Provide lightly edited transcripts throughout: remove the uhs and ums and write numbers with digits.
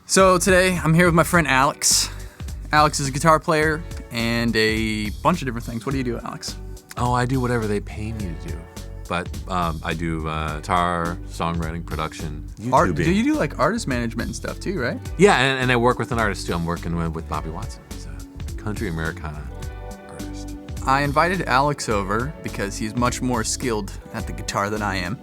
So today I'm here with my friend Alex. Alex is a guitar player and a bunch of different things. What do you do, Alex? Oh, I do whatever they pay me to do. But I do guitar, songwriting, production, YouTubing. Do you do like artist management and stuff too, right? Yeah, and I work with an artist too. I'm working with Bobby Watson. He's a country Americana artist. I invited Alex over because he's much more skilled at the guitar than I am.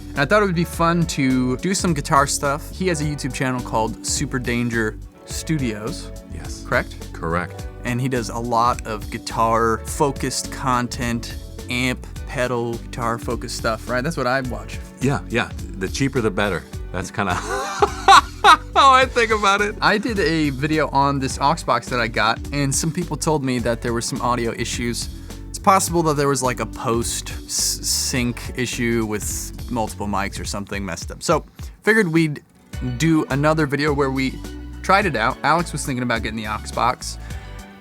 And I thought it would be fun to do some guitar stuff. He has a YouTube channel called Super Danger Studios. Yes. Correct? Correct. And he does a lot of guitar-focused content, amp, pedal, guitar-focused stuff, right? That's what I watch. Yeah. The cheaper the better. That's kind of how I think about it. I did a video on this aux box that I got, and some people told me that there were some audio issues. It's possible that there was like a post-sync issue with multiple mics or something messed up. So figured we'd do another video where we tried it out. Alex was thinking about getting the aux box,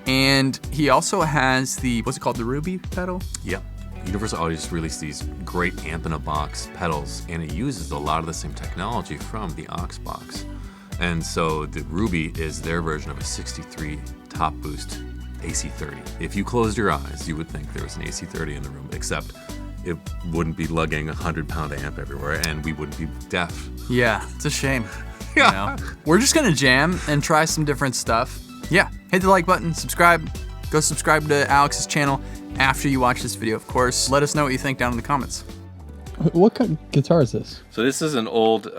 and he also has the, what's it called, the Ruby pedal? Yep. Universal Audio just released these great amp-in-a-box pedals, and it uses a lot of the same technology from the aux box. And so the Ruby is their version of a 63 top boost AC30. If you closed your eyes, you would think there was an AC30 in the room, except it wouldn't be lugging a 100-pound amp everywhere, and we wouldn't be deaf. Yeah, it's a shame. You know? We're just gonna jam and try some different stuff. Yeah, hit the like button, subscribe. Go subscribe to Alex's channel after you watch this video, of course. Let us know what you think down in the comments. What kind of guitar is this? So this is an old,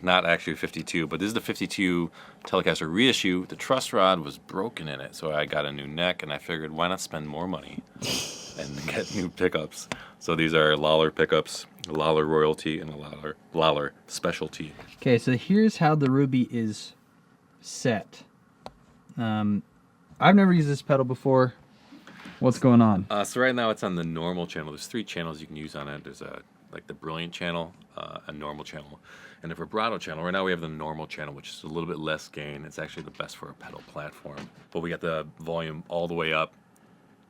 not actually 52, but this is the 52 Telecaster reissue. The truss rod was broken in it, so I got a new neck, and I figured why not spend more money and get new pickups. So these are Lawler pickups, a Lawler Royalty, and a Lawler Specialty. Okay, so here's how the Ruby is set. I've never used this pedal before. What's going on? So right now it's on the normal channel. There's 3 channels you can use on it. There's like the Brilliant channel, a normal channel, and a vibrato channel. Right now we have the normal channel, which is a little bit less gain. It's actually the best for a pedal platform. But we got the volume all the way up,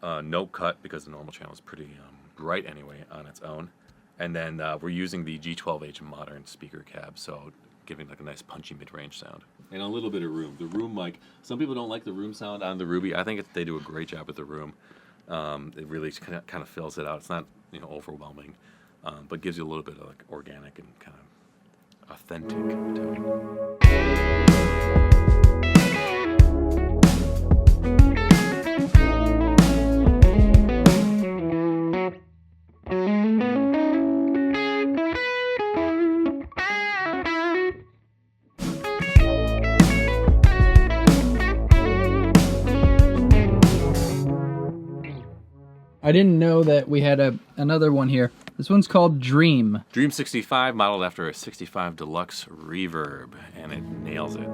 note cut, because the normal channel is pretty bright anyway on its own. And then we're using the G12H modern speaker cab, so giving like a nice punchy mid-range sound. And a little bit of room. The room mic, some people don't like the room sound on the Ruby. I think they do a great job with the room. It really kind of fills it out. It's not, overwhelming, but gives you a little bit of like organic and kind of authentic tone. I didn't know that we had another one here. This one's called Dream. Dream 65, modeled after a 65 Deluxe Reverb, and it nails it.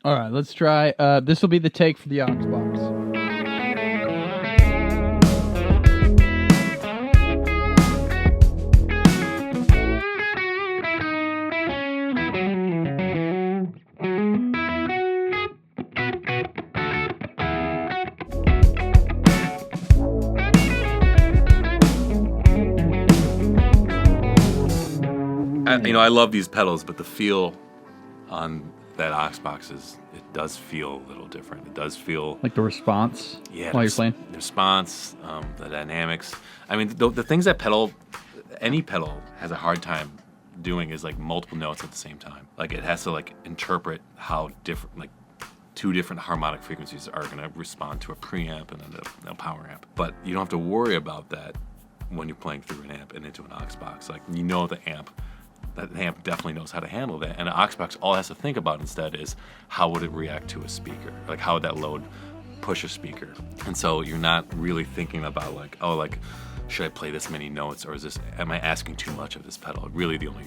All right, let's try. This will be the take for the aux box. I love these pedals, but the feel on that aux box it does feel a little different. It does feel like the response. Yeah, while you're playing. The response, the dynamics. I mean, the things that any pedal has a hard time doing is like multiple notes at the same time. Like it has to like interpret how different, like 2 different harmonic frequencies are going to respond to a preamp and then a power amp. But you don't have to worry about that when you're playing through an amp and into an aux box. Like that amp definitely knows how to handle that. And an aux box, all it has to think about instead is how would it react to a speaker? Like how would that load push a speaker? And so you're not really thinking about like, should I play this many notes, or am I asking too much of this pedal? Really the only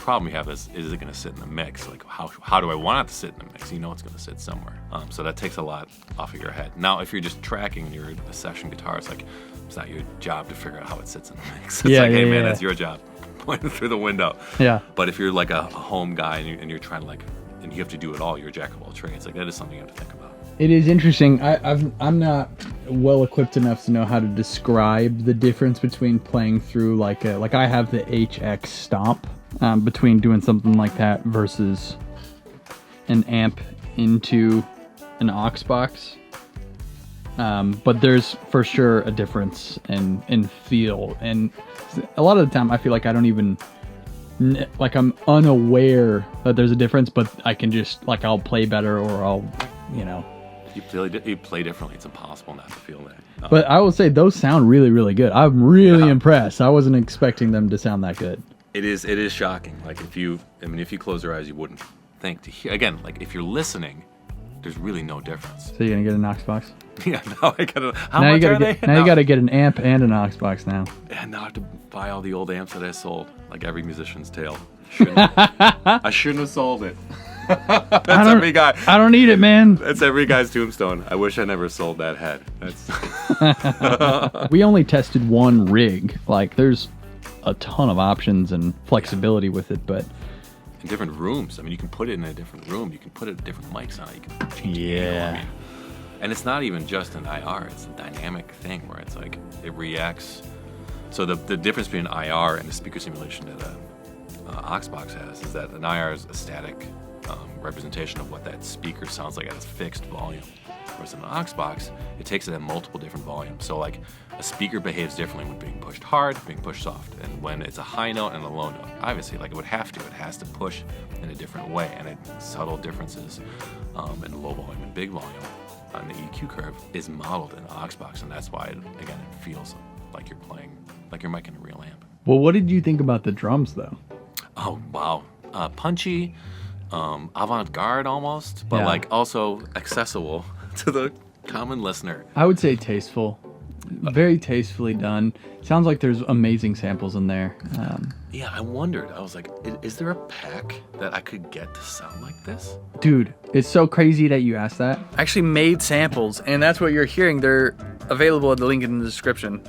problem you have is it going to sit in the mix? Like, how do I want it to sit in the mix? You know it's going to sit somewhere. So that takes a lot off of your head. Now, if you're just tracking and you're a session guitarist, like, it's not your job to figure out how it sits in the mix. It's like, hey, man, that's your job. Pointing through the window. Yeah. But if you're like a home guy and you're trying to like, and you have to do it all, you're a jack of all trades. Like, that is something you have to think about. It is interesting. I'm not well equipped enough to know how to describe the difference between playing through like I have the HX Stomp, between doing something like that versus an amp into an aux box. But there's for sure a difference in feel, and a lot of the time I feel like I don't even like I'm unaware that there's a difference, but I can just like I'll play better or I'll You play differently. It's impossible not to feel that. But I will say those sound really, really good. I'm really impressed. I wasn't expecting them to sound that good. It is shocking. Like if you close your eyes, you wouldn't think to hear. Again, like if you're listening, there's really no difference. So you're gonna get an aux box? Yeah, now I gotta. How much are they? Now you gotta get an amp and an aux box now. And now I have to buy all the old amps that I sold, like every musician's tale. I shouldn't have sold it. That's every guy. I don't need it, man. That's every guy's tombstone. I wish I never sold that head. That's. We only tested one rig. Like, there's a ton of options and flexibility with it, but In different rooms. I mean, you can put it in a different room. You can put it different mics on it. You can change the angle. I mean, and it's not even just an IR. It's a dynamic thing where it's like it reacts. So the difference between an IR and the speaker simulation that aux box has is that an IR is a static representation of what that speaker sounds like at its fixed volume. Whereas in an aux box, it takes it at multiple different volumes. So like a speaker behaves differently when being pushed hard, being pushed soft, and when it's a high note and a low note. Obviously, like it would have to. It has to push in a different way, and subtle differences in low volume and big volume on the EQ curve is modeled in aux box, and that's why, it feels like you're playing, like you're micing a real amp. Well, what did you think about the drums, though? Oh, wow. Punchy, avant-garde almost, but like also accessible to the common listener. I would say tasteful. Very tastefully done. Sounds like there's amazing samples in there. Yeah, I wondered. I was like, is there a pack that I could get to sound like this? Dude, it's so crazy that you asked that. I actually made samples, and that's what you're hearing. They're available at the link in the description.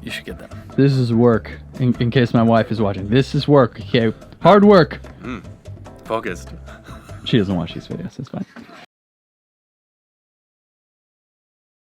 You should get them. This is work, in case my wife is watching. This is work, okay? Hard work. Focused. She doesn't watch these videos, it's fine.